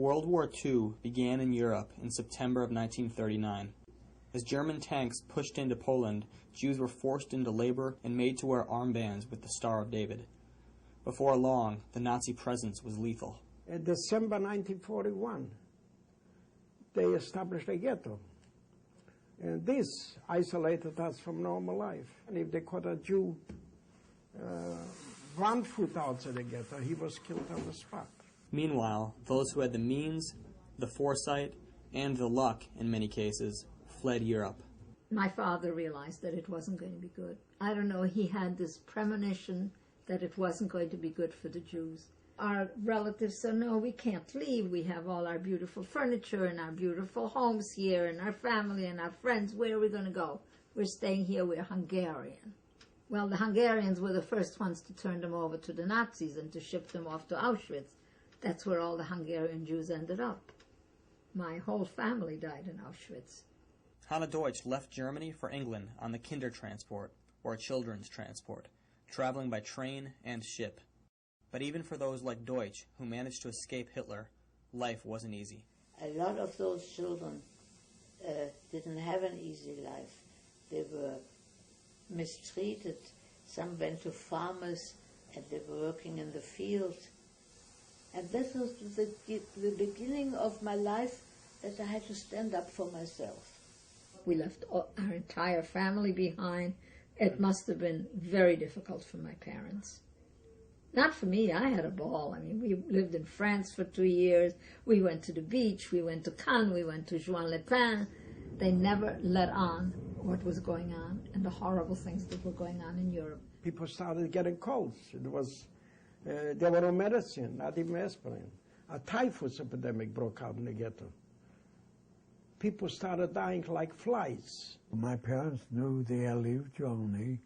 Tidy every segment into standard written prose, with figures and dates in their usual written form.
World War II began in Europe in September of 1939. As German tanks pushed into Poland, Jews were forced into labor and made to wear armbands with the Star of David. Before long, the Nazi presence was lethal. In December 1941, they established a ghetto. And this isolated us from normal life. And if they caught a Jew 1 foot outside the ghetto, he was killed on the spot. Meanwhile, those who had the means, the foresight, and the luck, in many cases, fled Europe. My father realized that it wasn't going to be good. I don't know, he had this premonition that it wasn't going to be good for the Jews. Our relatives said, no, we can't leave. We have all our beautiful furniture and our beautiful homes here and our family and our friends. Where are we going to go? We're staying here. We're Hungarian. Well, the Hungarians were the first ones to turn them over to the Nazis and to ship them off to Auschwitz. That's where all the Hungarian Jews ended up. My whole family died in Auschwitz. Hannah Deutsch left Germany for England on the Kindertransport, or children's transport, traveling by train and ship. But even for those like Deutsch, who managed to escape Hitler, life wasn't easy. A lot of those children didn't have an easy life. They were mistreated. Some went to farmers and they were working in the field. And that was the beginning of my life, that I had to stand up for myself. We left our entire family behind. It must have been very difficult for my parents. Not for me, I had a ball. I mean, we lived in France for 2 years. We went to the beach, we went to Cannes, we went to Juan-les-Pins. They never let on what was going on and the horrible things that were going on in Europe. People started getting colds. There were no medicine, not even aspirin. A typhus epidemic broke out in the ghetto. People started dying like flies. My parents knew they had to leave Germany,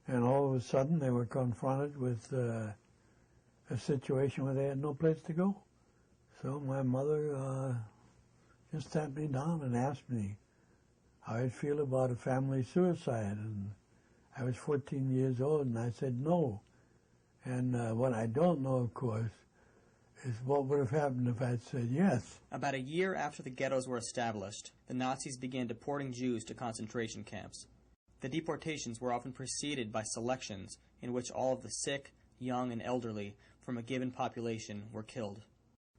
and all of a sudden they were confronted with a situation where they had no place to go. So my mother just sat me down and asked me how I'd feel about a family suicide. And I was 14 years old, and I said no. And what I don't know, of course, is what would have happened if I'd said yes. About a year after the ghettos were established, the Nazis began deporting Jews to concentration camps. The deportations were often preceded by selections in which all of the sick, young, and elderly from a given population were killed.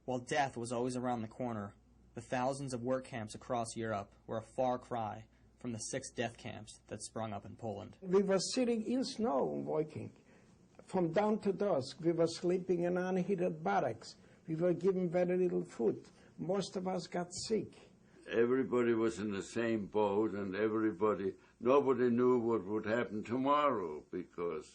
While death was always around the corner, the thousands of work camps across Europe were a far cry from the 6 death camps that sprung up in Poland. We were sitting in snow working. From dawn to dusk, we were sleeping in unheated barracks. We were given very little food. Most of us got sick. Everybody was in the same boat, and nobody knew what would happen tomorrow, because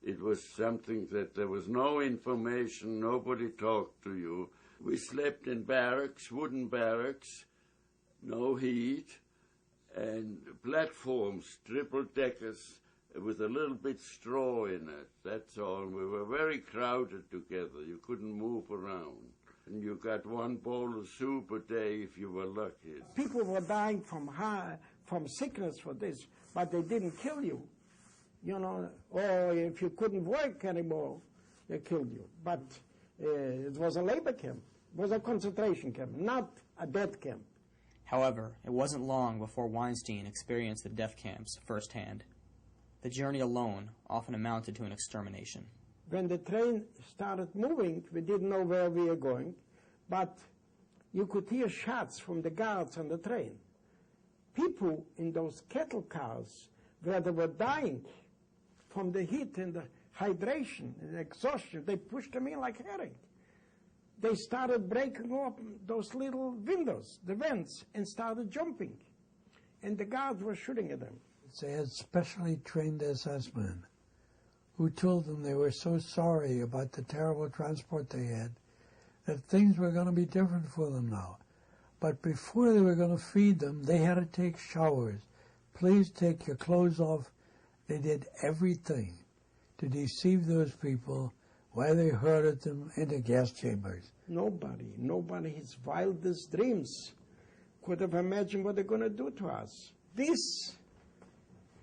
it was something that there was no information, nobody talked to you. We slept in barracks, wooden barracks, no heat, and platforms, triple-deckers, with a little bit straw in it, that's all. We were very crowded together. You couldn't move around. And you got 1 bowl of soup a day if you were lucky. People were dying from sickness for this, but they didn't kill you. You know, or if you couldn't work anymore, they killed you. But it was a labor camp. It was a concentration camp, not a death camp. However, it wasn't long before Weinstein experienced the death camps firsthand. The journey alone often amounted to an extermination. When the train started moving, we didn't know where we were going, but you could hear shots from the guards on the train. People in those cattle cars, where they were dying from the heat and the hydration and exhaustion, they pushed them in like herring. They started breaking open those little windows, the vents, and started jumping. And the guards were shooting at them. They had specially trained SS men who told them they were so sorry about the terrible transport they had that things were going to be different for them now. But before they were going to feed them, they had to take showers. Please take your clothes off. They did everything to deceive those people while they herded them into gas chambers. Nobody in his wildest dreams could have imagined what they're going to do to us. This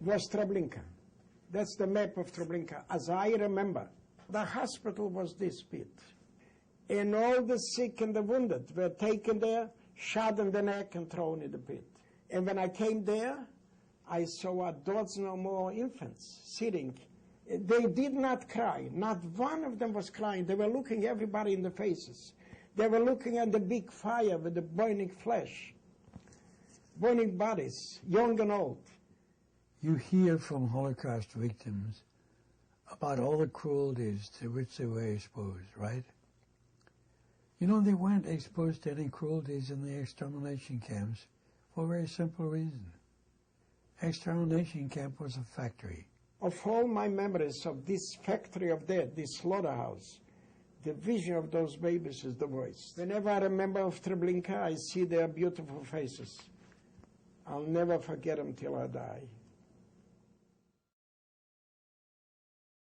was Treblinka. That's the map of Treblinka, as I remember. The hospital was this big. And all the sick and the wounded were taken there, shot in the neck and thrown in the pit. And when I came there, I saw a dozen or more infants sitting. They did not cry. Not one of them was crying. They were looking everybody in the faces. They were looking at the big fire with the burning flesh, burning bodies, young and old. You hear from Holocaust victims about all the cruelties to which they were exposed, right? You know, they weren't exposed to any cruelties in the extermination camps for a very simple reason. Extermination camp was a factory. Of all my memories of this factory of death, this slaughterhouse, the vision of those babies is the worst. Whenever I remember of Treblinka, I see their beautiful faces. I'll never forget them till I die.